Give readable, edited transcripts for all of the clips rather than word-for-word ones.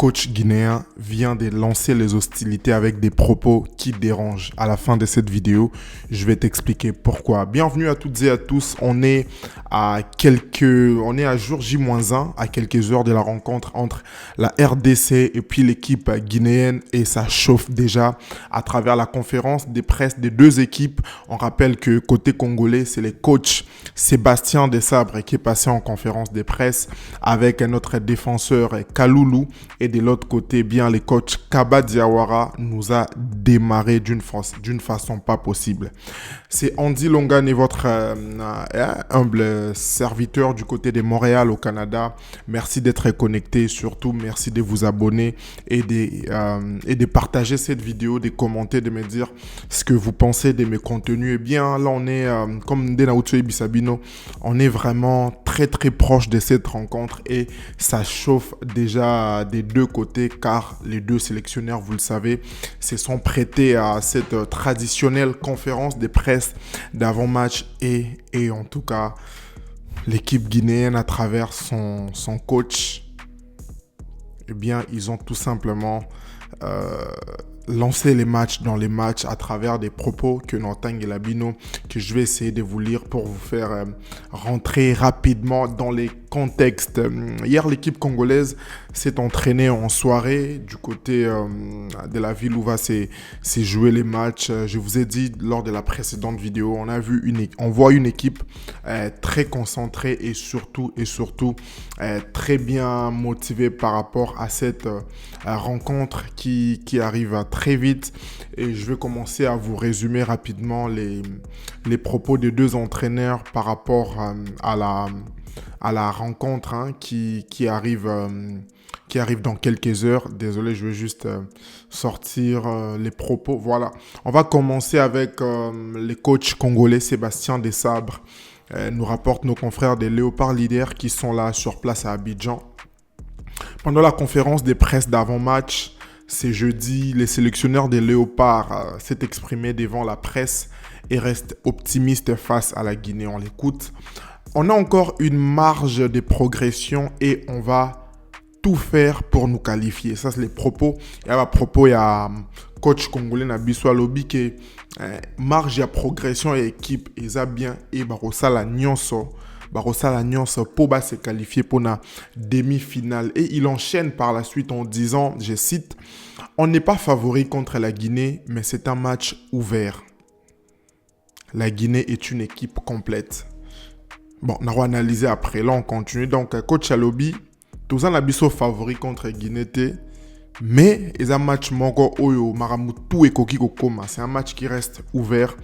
coach guinéen vient de lancer les hostilités avec des propos qui dérangent. À la fin de cette vidéo, je vais t'expliquer pourquoi. Bienvenue à toutes et à tous. On est à jour J-1, à quelques heures de la rencontre entre la RDC et puis l'équipe guinéenne, et ça chauffe déjà à travers la conférence des presse des deux équipes. On rappelle que côté congolais, c'est le coach Sébastien Desabre qui est passé en conférence des presse avec notre défenseur Kaloulou, et de l'autre côté, bien le coach Kaba Diawara nous a démarré d'une façon pas possible. C'est Andy Longane, votre humble serviteur du côté de Montréal au Canada. Merci d'être connecté, surtout merci de vous abonner et de partager cette vidéo, de commenter, de me dire ce que vous pensez de mes contenus. Et bien là, on est comme Ndenaoutso et Bissabino, on est vraiment très proche de cette rencontre et ça chauffe déjà des deux côtés, car les deux sélectionneurs, vous le savez, se sont prêtés à cette traditionnelle conférence de presse d'avant-match, et en tout cas l'équipe guinéenne à travers son coach, eh bien ils ont tout simplement lancer les matchs dans les matchs à travers des propos que Nantang et Labino, que je vais essayer de vous lire pour vous faire rentrer rapidement dans les contextes. Hier, l'équipe congolaise s'est entraînée en soirée du côté de la ville où va se jouer les matchs. Je vous ai dit lors de la précédente vidéo, on voit une équipe très concentrée et surtout très bien motivée par rapport à cette rencontre qui arrive très vite. Et je vais commencer à vous résumer rapidement les propos des deux entraîneurs par rapport à la rencontre qui arrive dans quelques heures. Désolé, je vais juste sortir les propos. Voilà. On va commencer avec le coach congolais Sébastien Desabre. Nous rapportent nos confrères des Léopards Leaders qui sont là sur place à Abidjan. Pendant la conférence des presse d'avant-match, c'est jeudi, les sélectionneurs des Léopards s'est exprimé devant la presse et reste optimiste face à la Guinée. On l'écoute. On a encore une marge de progression et on va tout faire pour nous qualifier. Ça, c'est les propos. Et à propos, il y a coach congolais Nabiso Alobi qui marge de progression et équipe eza bien et barosala nyonso pour se qualifier pour la demi-finale. Et il enchaîne par la suite en disant, je cite, « On n'est pas favori contre la Guinée, mais c'est un match ouvert. La Guinée est une équipe complète. » Bon, on va analyser après. Là, on continue. Donc, coach Alobi, tous en abisso favori contre Guinée, mais c'est un match mongo oyo maramutu et koki kokoma. C'est un match qui reste ouvert.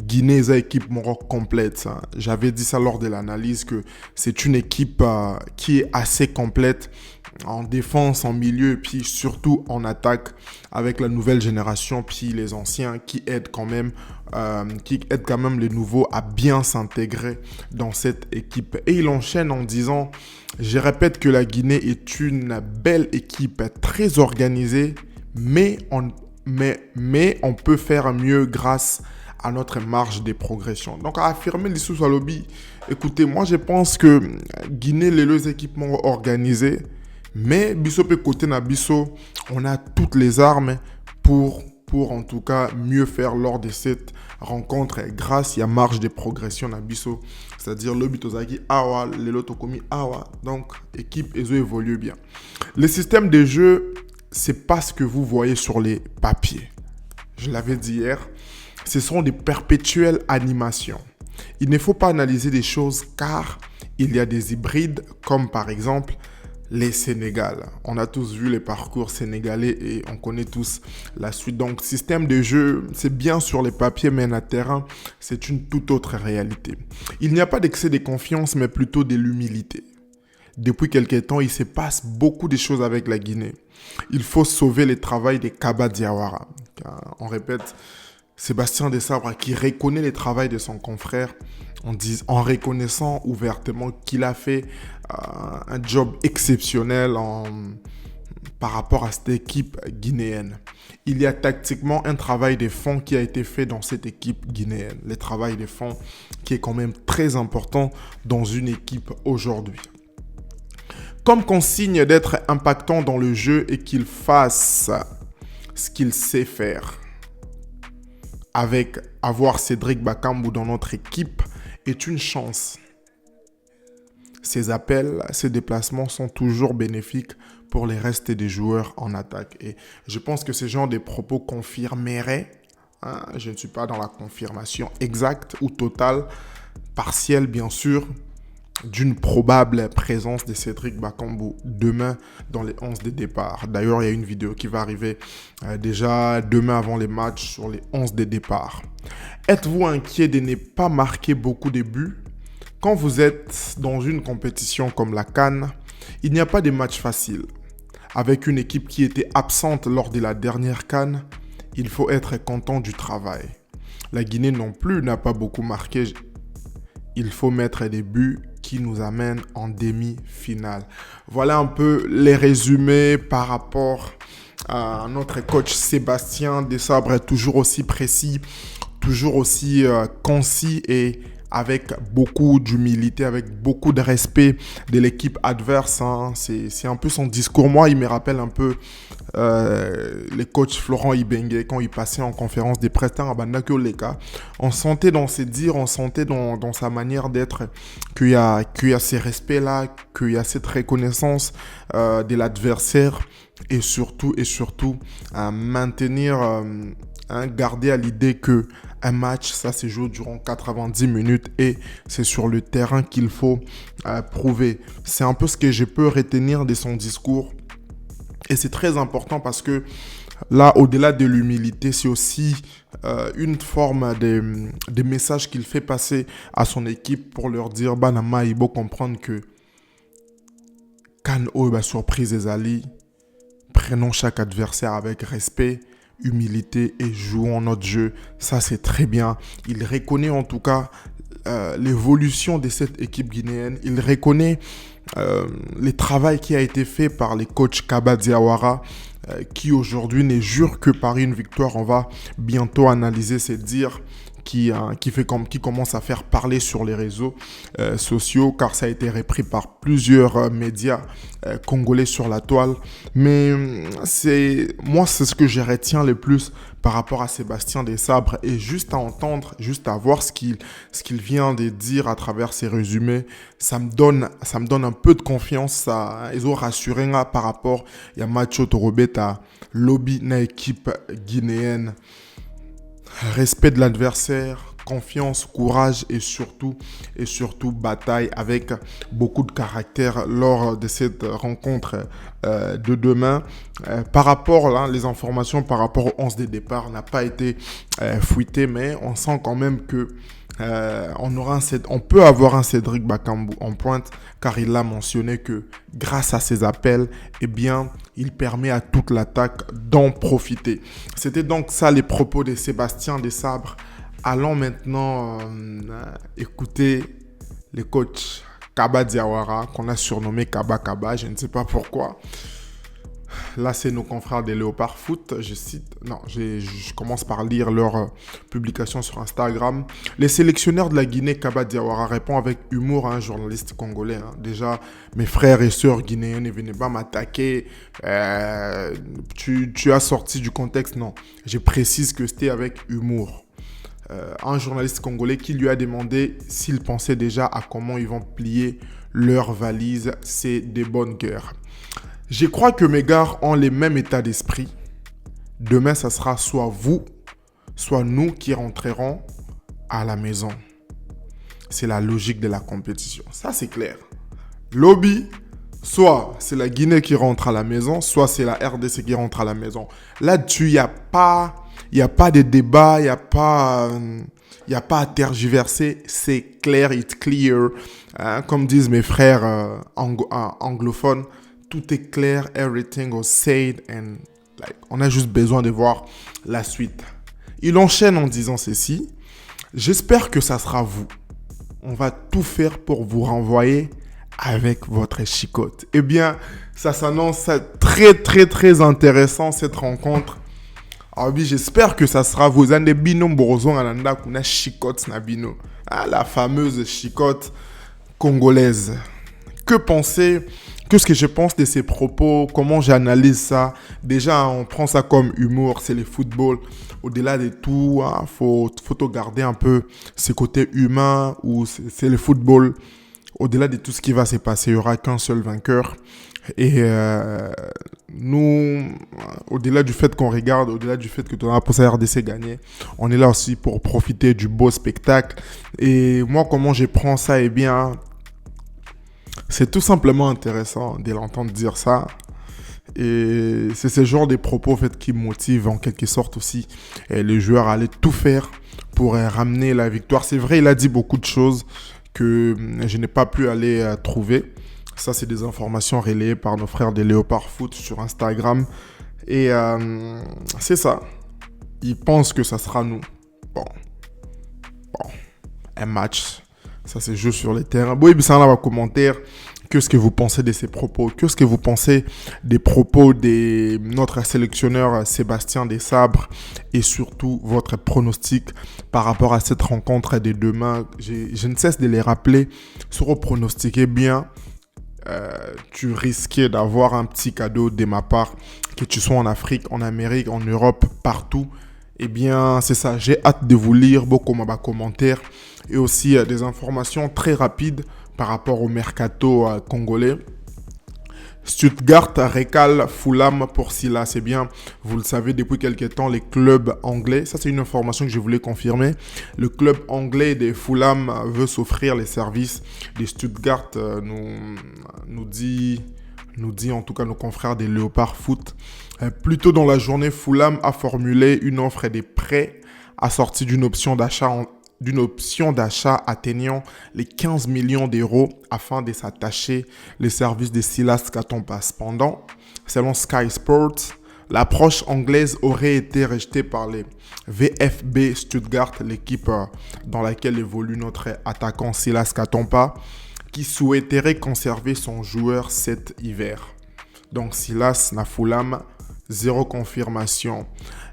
Guinée est une équipe complète. J'avais dit ça lors de l'analyse que c'est une équipe qui est assez complète en défense, en milieu et puis surtout en attaque, avec la nouvelle génération puis les anciens qui aident quand même les nouveaux à bien s'intégrer dans cette équipe. Et il enchaîne en disant, je répète que la Guinée est une belle équipe, très organisée, mais on peut faire mieux grâce à notre marge de progression. Donc, à affirmer l'issue sur lobby, écoutez, moi je pense que Guinée, les deux équipements organisés, mais biso pe côté na biso, on a toutes les armes pour en tout cas mieux faire lors de cette rencontre grâce à marge de progression na biso, c'est-à-dire le bitozaki awa, le lotokomi awa. Donc, équipe ezo évolue bien. Le système de jeu, c'est pas ce que vous voyez sur les papiers. Je l'avais dit hier. Ce sont des perpétuelles animations. Il ne faut pas analyser des choses car il y a des hybrides comme par exemple les Sénégal. On a tous vu les parcours sénégalais et on connaît tous la suite. Donc, système de jeu, c'est bien sur les papiers, mais à terrain, c'est une toute autre réalité. Il n'y a pas d'excès de confiance, mais plutôt de l'humilité. Depuis quelques temps, il se passe beaucoup de choses avec la Guinée. Il faut sauver le travail de Kaba Diawara. On répète, Sébastien Desabre qui reconnaît le travail de son confrère en reconnaissant ouvertement qu'il a fait un job exceptionnel par rapport à cette équipe guinéenne. Il y a tactiquement un travail de fond qui a été fait dans cette équipe guinéenne. Le travail de fond qui est quand même très important dans une équipe aujourd'hui. comme consigne d'être impactant dans le jeu et qu'il fasse ce qu'il sait faire. Avec avoir Cédric Bakambu dans notre équipe est une chance. Ces appels, ces déplacements sont toujours bénéfiques pour les restes des joueurs en attaque. Et je pense que ce genre de propos confirmeraient, je ne suis pas dans la confirmation exacte ou totale, partielle bien sûr, d'une probable présence de Cédric Bakambu demain dans les 11 de départ. D'ailleurs, il y a une vidéo qui va arriver déjà demain avant les matchs sur les 11 de départ. Êtes-vous inquiet de ne pas marquer beaucoup de buts? Quand vous êtes dans une compétition comme la CAN, il n'y a pas de match facile. Avec une équipe qui était absente lors de la dernière CAN, il faut être content du travail. La Guinée non plus n'a pas beaucoup marqué. Il faut mettre des buts qui nous amènent en demi-finale. Voilà un peu les résumés par rapport à notre coach Sébastien Desabre, toujours aussi précis, toujours aussi concis et avec beaucoup d'humilité, avec beaucoup de respect de l'équipe adverse. C'est un peu son discours. Moi, il me rappelle un peu les coachs Florent Ibenge quand il passait en conférence de presse à Bandakio Leka. On sentait dans ses dires, on sentait dans sa manière d'être qu'il y a ces respects-là, qu'il y a cette reconnaissance de l'adversaire et surtout maintenir... garder à l'idée que un match, ça se joue durant 90 minutes et c'est sur le terrain qu'il faut prouver. C'est un peu ce que je peux retenir de son discours. Et c'est très important parce que là, au-delà de l'humilité, c'est aussi une forme de message qu'il fait passer à son équipe pour leur dire, Banama, il faut comprendre que quand on est surprise des alliés, prenons chaque adversaire avec respect, humilité et jouons notre jeu. Ça, c'est très bien. Il reconnaît en tout cas l'évolution de cette équipe guinéenne. Il reconnaît le travail qui a été fait par les coachs Kaba Diawara qui aujourd'hui ne jure que par une victoire. On va bientôt analyser ces dires qui commence à faire parler sur les réseaux sociaux car ça a été repris par plusieurs médias congolais sur la toile. Mais c'est ce que je retiens le plus par rapport à Sébastien Desabre et juste à entendre, juste à voir ce qu'il vient de dire à travers ses résumés, ça me donne un peu de confiance. Ils ont rassuré par rapport à Macho Torobeta, lobby na équipe guinéenne. Respect de l'adversaire, confiance, courage et surtout bataille avec beaucoup de caractère lors de cette rencontre de demain. Par rapport, les informations par rapport au 11 de départ n'a pas été fuitées, mais on sent quand même que on peut avoir un Cédric Bakambu en pointe car il a mentionné que grâce à ses appels, eh bien, il permet à toute l'attaque d'en profiter. C'était donc ça les propos de Sébastien Desabre. Allons maintenant écouter le coach Kaba Diawara qu'on a surnommé Kaba Kaba, je ne sais pas pourquoi. Là, c'est nos confrères de Léopard Foot. Je commence par lire leur publication sur Instagram. Les sélectionneurs de la Guinée, Kaba Diawara, répond avec humour à un journaliste congolais. Déjà, mes frères et sœurs guinéens ne venaient pas m'attaquer. Tu as sorti du contexte. Non, je précise que c'était avec humour. Un journaliste congolais qui lui a demandé s'il pensait déjà à comment ils vont plier leurs valises. C'est des bonnes guerres. Je crois que mes gars ont les mêmes états d'esprit. Demain, ça sera soit vous, soit nous qui rentrerons à la maison. C'est la logique de la compétition. Ça, c'est clair. Lobby, soit c'est la Guinée qui rentre à la maison, soit c'est la RDC qui rentre à la maison. Là-dessus, il n'y a pas de débat, il n'y a pas à tergiverser. C'est clair, it's clear. Comme disent mes frères anglophones, tout est clair, everything was said and on a juste besoin de voir la suite. Il enchaîne en disant ceci. J'espère que ça sera vous. On va tout faire pour vous renvoyer avec votre chicotte. Eh bien, ça s'annonce très, très, très intéressant cette rencontre. Ah oui, j'espère que ça sera vous. Zande bino mborozo ananda kuna chicotte na bino. La fameuse chicotte congolaise. Que Qu'est-ce que je pense de ces propos? Comment j'analyse ça? Déjà, on prend ça comme humour, c'est le football. Au-delà de tout, faut garder un peu ce côté humain ou c'est le football. Au-delà de tout ce qui va se passer, il n'y aura qu'un seul vainqueur. Et nous, au-delà du fait qu'on regarde, au-delà du fait que tu as pensé à RDC gagner, on est là aussi pour profiter du beau spectacle. Et moi, comment je prends ça? Eh bien, c'est tout simplement intéressant de l'entendre dire ça. Et c'est ce genre de propos en fait, qui motivent en quelque sorte aussi les joueurs à aller tout faire pour ramener la victoire. C'est vrai, il a dit beaucoup de choses que je n'ai pas pu aller trouver. Ça, c'est des informations relayées par nos frères de Léopard Foot sur Instagram. Et c'est ça. Ils pensent que ça sera nous. Bon. Un match. Ça, c'est juste sur les terrains. Bon, et puis ça, on va commentaire. Qu'est-ce que vous pensez de ces propos? Qu'est-ce que vous pensez des propos de notre sélectionneur Sébastien Desabre? Et surtout, votre pronostic par rapport à cette rencontre de demain. Je ne cesse de les rappeler. Si vous pronostiquez bien, tu risquais d'avoir un petit cadeau de ma part, que tu sois en Afrique, en Amérique, en Europe, partout. Eh bien, c'est ça. J'ai hâte de vous lire beaucoup de commentaires et aussi des informations très rapides par rapport au mercato congolais. Stuttgart recale Fulham pour Silas. C'est bien, vous le savez depuis quelques temps, les clubs anglais, ça c'est une information que je voulais confirmer. Le club anglais de Fulham veut s'offrir les services de Stuttgart, nous dit en tout cas nos confrères des Léopard Foot. Plus tôt dans la journée, Fulham a formulé une offre de prêt assortie d'une option d'achat atteignant les 15 millions d'euros afin de s'attacher les services de Silas Katompa. Cependant, selon Sky Sports, l'approche anglaise aurait été rejetée par les VfB Stuttgart, l'équipe dans laquelle évolue notre attaquant Silas Katompa, qui souhaiterait conserver son joueur cet hiver. Donc Silas n'a Fulham, zéro confirmation.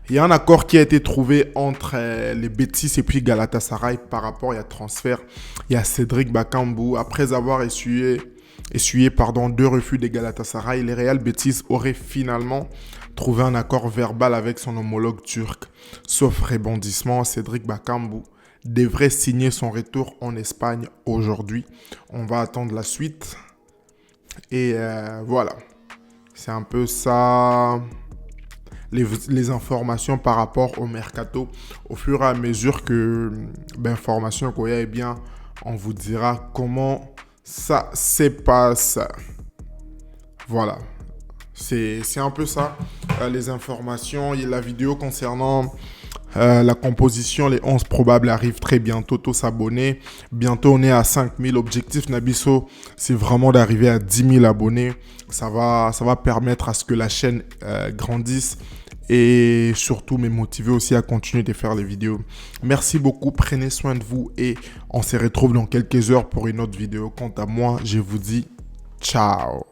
Il y a un accord qui a été trouvé entre les Betis et puis Galatasaray par rapport à transfert. Il y a Cédric Bakambu. Après avoir essuyé 2 refus de Galatasaray, le Real Betis aurait finalement trouvé un accord verbal avec son homologue turc. Sauf rebondissement, Cédric Bakambu devrait signer son retour en Espagne aujourd'hui. On va attendre la suite. Et voilà. C'est un peu ça... Les informations par rapport au mercato. Au fur et à mesure que l'information qu'il y a, eh bien, on vous dira comment ça se passe. Voilà. C'est un peu ça, les informations. Et la vidéo concernant la composition, les 11 probables arrivent très bientôt. Tous abonnés. Bientôt, on est à 5000. Objectif Nabiso, c'est vraiment d'arriver à 10 000 abonnés. Ça va permettre à ce que la chaîne grandisse et surtout me motiver aussi à continuer de faire les vidéos. Merci beaucoup, prenez soin de vous et on se retrouve dans quelques heures pour une autre vidéo. Quant à moi, je vous dis ciao.